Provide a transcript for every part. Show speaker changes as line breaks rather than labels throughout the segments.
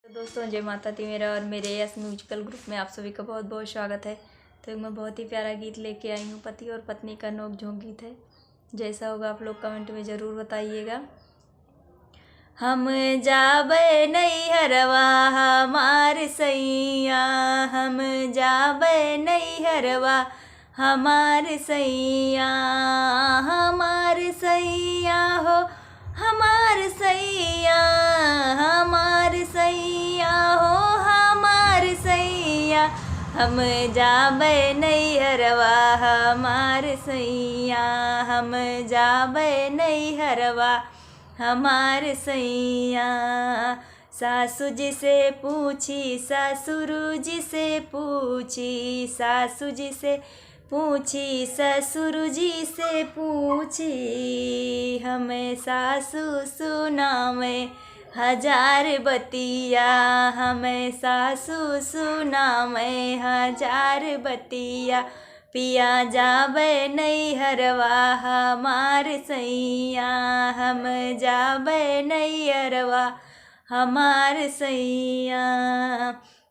दोस्तों जय माता दी। मेरा और मेरे यस म्यूजिकल ग्रुप में आप सभी का बहुत बहुत स्वागत है। तो मैं बहुत ही प्यारा गीत लेके आई हूँ। पति और पत्नी का नोक-झोंक गीत है। जैसा होगा आप लोग कमेंट में ज़रूर बताइएगा। हम जाबे नैहरवा हमार सैया, हम जाबे नैहरवा हमार सैया, हमार सैया हो हमार सैया, हमार सैया हो हमार सैया, हम जाबे नैहरवा हमार सैया, हम जाबे नैहरवा हमार सैया। सासू जी से पूछी ससुर जी से पूछी, सासू जी से पूछी ससुर जी से पूछी, हमें सासू सुनावे हजार बतिया, हमें सासू सुनावे हजार बतिया, पिया जाबे नैहरवा हमार सैया, हम जाबे नैहरवा हमार सैया।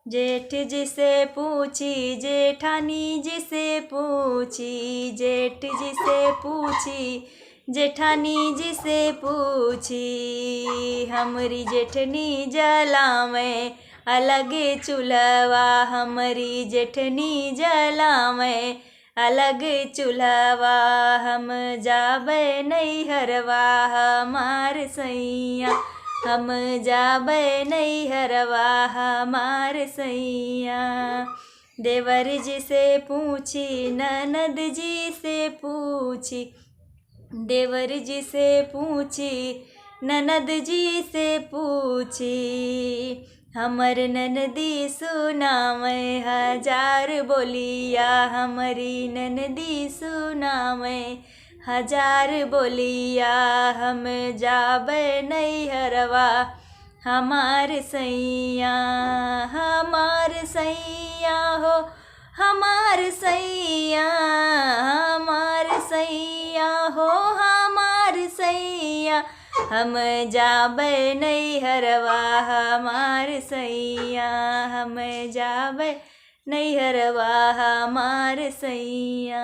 जेठ जी से पूछी जेठानी जी से पूछी, जेठ जी से पूछी जेठानी जी से पूछी, हमरी जेठनी जलावे अलग चूल्हवा, हमरी जेठनी जलावे अलग चूल्हवा, हम जाबे नैहरवा हमार सैया, हम जाबे नैहरवा हमार सैया। देवर जी से पूछी ननद जी से पूछी, देवर जी से पूछी ननद जी से पूछी, हमर ननदी सुनावे हजार बोलिया, हमारी ननदी सुनावे हजार बोलिया, हम जाबे नैहरवा हमार सैया, हमार सैया हो हमार सैया, हमार सैया हो हमार सैया, हम जाबे नैहरवा हमार सैया, हम जाबे नैहरवा हमार सैया।